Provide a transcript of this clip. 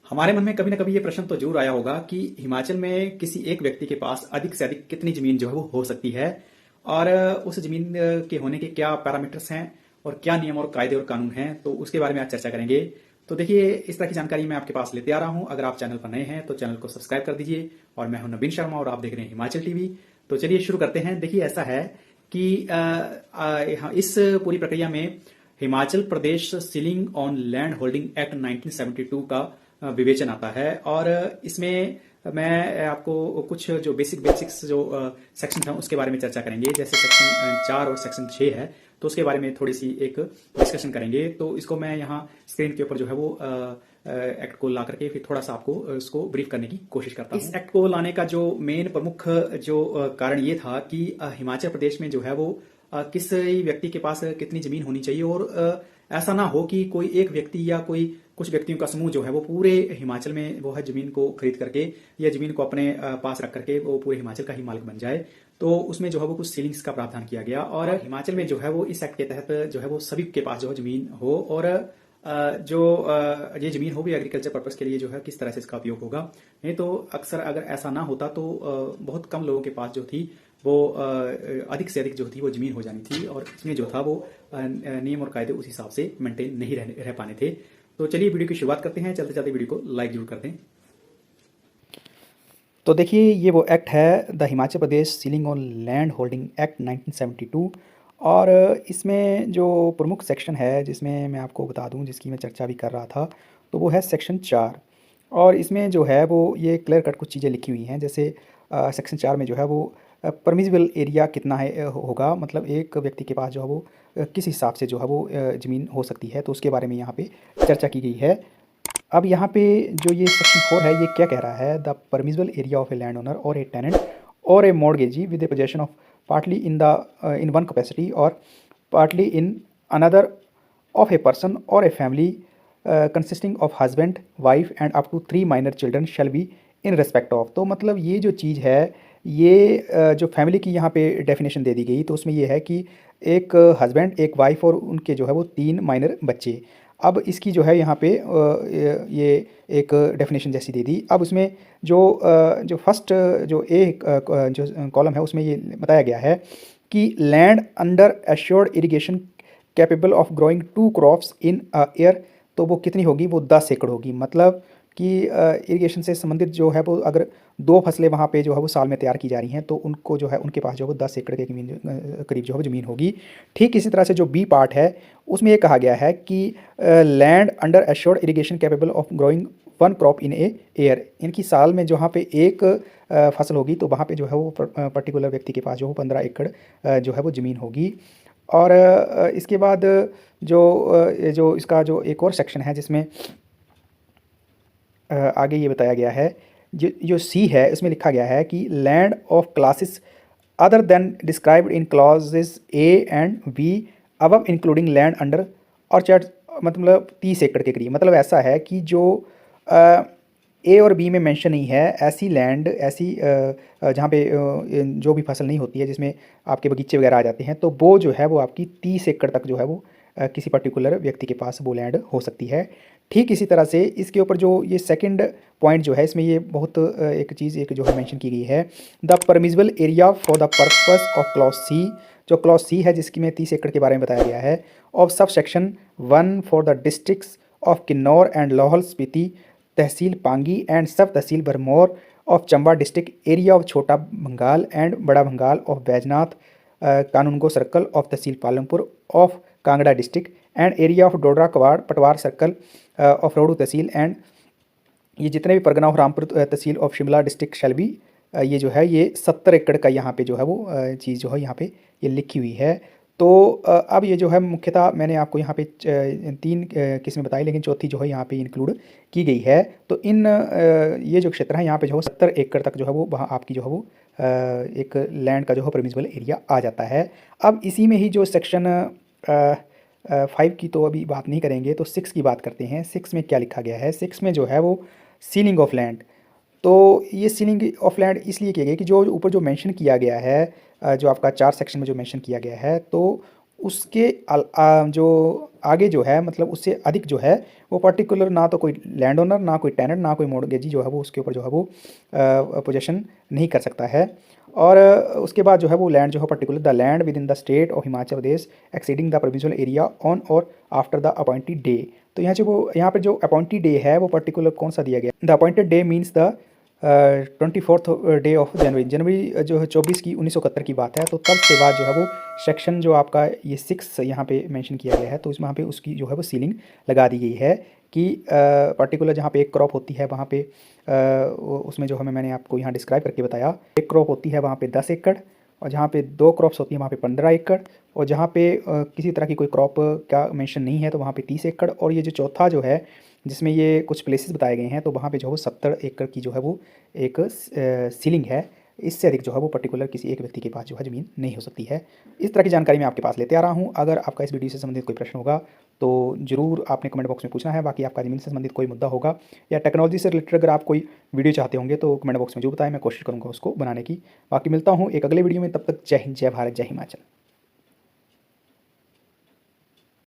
हमारे मन में कभी ना कभी ये प्रश्न तो जरूर आया होगा कि हिमाचल में किसी एक व्यक्ति के पास अधिक से अधिक कितनी जमीन जो है वो हो सकती है और उस जमीन के होने के क्या पैरामीटर्स हैं और क्या नियम और कायदे और कानून हैं, तो उसके बारे में आज चर्चा करेंगे। तो देखिए, इस तरह की जानकारी मैं आपके पास लेते आ रहा हूं। अगर आप चैनल पर नए हैं तो चैनल को सब्सक्राइब कर दीजिए। और मैं हूं नवीन शर्मा और आप देख रहे हैं हिमाचल टीवी। तो चलिए शुरू करते हैं। देखिए, ऐसा है कि इस पूरी प्रक्रिया में Himachal Pradesh ceiling on land holding act 1972 का विवेचन आता है। और इसमें मैं आपको कुछ जो बेसिक्स जो सेक्शन था उसके बारे में चर्चा करेंगे। जैसे सेक्शन 4 और सेक्शन 6 है, तो उसके बारे में थोड़ी सी एक डिस्कशन करेंगे। तो इसको मैं यहाँ स्क्रीन के ऊपर जो है वो एक्ट को ला करके फिर थोड़ा सा आपको इसको ब्रीफ करने की कोशिश करता हूँ। इस एक्ट को लाने का जो मेन प्रमुख जो कारण ये था कि हिमाचल प्रदेश में जो है वो किसी व्यक्ति के पास कितनी जमीन होनी चाहिए और ऐसा ना हो कि कोई एक व्यक्ति या कोई कुछ व्यक्तियों का समूह जो है वो पूरे हिमाचल में वो है जमीन को खरीद करके या जमीन को अपने पास रख करके वो पूरे हिमाचल का ही मालिक बन जाए। तो उसमें जो है वो कुछ सीलिंग्स का प्रावधान किया गया और हिमाचल में जो है वो इस एक्ट के तहत जो है वो सभी के पास जो है जमीन हो और जो ये जमीन हो भी एग्रीकल्चर पर्पस के लिए जो है किस तरह से इसका उपयोग होगा। नहीं तो अक्सर अगर ऐसा ना होता तो बहुत कम लोगों के पास जो थी वो अधिक से अधिक जो थी वो जमीन हो जानी थी और इसमें जो था वो नियम और कायदे उस हिसाब से मेंटेन नहीं रह पाने थे। तो चलिए वीडियो की शुरुआत करते हैं। चलते चलते वीडियो को लाइक जरूर कर दें। तो देखिए, ये वो एक्ट है the Himachal Pradesh ceiling on land holding act 1972। और इसमें जो प्रमुख सेक्शन है जिसमें मैं आपको बता दूं, जिसकी मैं चर्चा भी कर रहा था, तो वो है सेक्शन 4। और इसमें जो है वो ये क्लियर कट कुछ चीज़ें लिखी हुई हैं। जैसे सेक्शन 4 में जो है वो परमिजिबल एरिया कितना है होगा, मतलब एक व्यक्ति के पास जो है वो किस हिसाब से जो है वो ज़मीन हो सकती है, तो उसके बारे में यहाँ पे चर्चा की गई है। अब यहाँ पे जो ये सेक्शन 4 है, ये क्या कह रहा है? The permissible area of a land owner or a tenant or a mortgagee with the possession of partly in one capacity or partly in another of a person or a family consisting of husband wife and up to 3 minor children shall be in respect of. तो मतलब ये जो चीज़ है, ये जो family की यहाँ पे डेफिनेशन दे दी गई, तो उसमें ये है कि एक हस्बैंड, एक वाइफ और उनके जो है वो 3 माइनर बच्चे। अब इसकी जो है यहाँ पे ये एक डेफिनेशन जैसी दे दी। अब उसमें जो फर्स्ट जो जो कॉलम है उसमें ये बताया गया है कि land under assured irrigation capable of growing 2 crops in year, तो वो कितनी होगी? वो 10 एकड़ होगी। मतलब कि इरिगेशन से संबंधित जो है वो अगर 2 फसलें वहाँ पे जो है वो साल में तैयार की जा रही हैं, तो उनको जो है उनके पास जो है वो 10 एकड़ के करीब जो है वो ज़मीन होगी। ठीक इसी तरह से जो बी पार्ट है उसमें ये कहा गया है कि land under assured irrigation capable of growing 1 crop in a year, इनकी साल में जहाँ पे एक फसल होगी तो वहाँ पे जो है वो पर्टिकुलर व्यक्ति के पास जो है 15 एकड़ जो है वो ज़मीन होगी। और इसके बाद जो इसका जो एक और सेक्शन है जिसमें आगे ये बताया गया है, जो सी है उसमें लिखा गया है कि land of classes other than described in clauses A and be above including land under orchard, मतलब 30 एकड़ के करीब। मतलब ऐसा है कि जो ए और बी में मेंशन नहीं है, ऐसी लैंड, ऐसी जहाँ पे जो भी फसल नहीं होती है, जिसमें आपके बगीचे वगैरह आ जाते हैं, तो वो जो है वो आपकी 30 एकड़ तक जो है वो किसी पर्टिकुलर व्यक्ति के पास वो लैंड हो सकती है। ठीक इसी तरह से इसके ऊपर जो ये सेकंड पॉइंट जो है, इसमें ये बहुत एक चीज़ एक जो है मेंशन की गई है, the permissible area for the purpose of clause C. जो क्लॉज सी है जिसकी में 30 एकड़ के बारे में बताया गया है, of sub section 1 for the districts of Kinnaur and Lahaul Spiti, tehsil Pangi and sub tehsil Bharmour of Chamba district, area of Chhota Bhangal and Bara Bhangal of Baijnath, kanungo circle of tehsil Palampur of Kangra district and area of Dodra Kwar patwar circle of Rohru tehsil and ये जितने भी परगना और Rampur tehsil of Shimla district shall be, ये जो है ये 70 एकड़ का यहाँ पे जो है वो चीज़ जो है यहाँ पे ये लिखी हुई है। तो अब ये जो है मुख्यतः मैंने आपको यहाँ पे 3 किस्में बताई, लेकिन चौथी जो है यहाँ पे इंक्लूड की गई है। तो इन ये जो क्षेत्र है यहाँ पे जो है 70 एकड़ तक जो है वो वहाँ आपकी जो है वो एक लैंड का जो है परमिसिबल एरिया आ जाता है। अब इसी में ही जो सेक्शन 5 की तो अभी बात नहीं करेंगे, तो 6 की बात करते हैं। 6 में क्या लिखा गया है? 6 में जो है वो सीलिंग ऑफ लैंड। तो ये सीलिंग ऑफ लैंड इसलिए किया गया कि जो ऊपर जो मेंशन किया गया है, जो आपका 4 सेक्शन में जो मेंशन किया गया है, तो उसके जो आगे जो है मतलब उससे अधिक जो है वो पर्टिकुलर ना तो कोई लैंड ओनर, ना कोई टेनेंट, ना कोई मॉर्गेजी जो है वो उसके ऊपर जो है वो पोजेसन नहीं कर सकता है। और उसके बाद जो है वो लैंड जो है particular the land with in the state of Himachal Pradesh exceeding the provisional area on और आफ्टर द अपॉइंटेड डे। तो यहाँ पे जो अपॉइंटेड डे है वो पर्टिकुलर कौन सा दिया गया, the appointed day means the 24th day of January, जनवरी जो है 24 की 1971 की बात है। तो तब से बाद जो है वो सेक्शन जो आपका ये 6 यहाँ पे मेंशन किया गया है, तो इसमें यहाँ पे उसकी जो है वो सीलिंग लगा दी गई है कि पर्टिकुलर जहाँ पे एक क्रॉप होती है वहाँ पे उसमें जो हमें मैंने आपको यहाँ डिस्क्राइब करके बताया, एक क्रॉप होती है वहाँ पे 10 एकड़, और जहाँ पे 2 क्रॉप्स होती हैं वहाँ पे 15 एकड़, और जहाँ पे किसी तरह की कोई क्रॉप का मेंशन नहीं है तो वहाँ पे 30 एकड़, और ये जो चौथा जो है जिसमें ये कुछ प्लेसेस बताए गए हैं तो वहाँ पे जो है 70 एकड़ की जो है वो एक सीलिंग है। इससे अधिक जो है वो पर्टिकुलर किसी एक व्यक्ति के पास जो है ज़मीन नहीं हो सकती है। इस तरह की जानकारी मैं आपके पास लेते आ रहा हूँ। अगर आपका इस वीडियो से संबंधित कोई प्रश्न होगा तो ज़रूर आपने कमेंट बॉक्स में पूछना है। बाकी आपका ज़मीन से संबंधित कोई मुद्दा होगा या टेक्नोलॉजी से रिलेटेड अगर आप कोई वीडियो चाहते होंगे तो कमेंट बॉक्स में जो बताएं, मैं कोशिश करूँगा उसको बनाने की। बाकी मिलता हूँ एक अगले वीडियो में, तब तक जय हिंद, जय भारत, जय हिमाचल।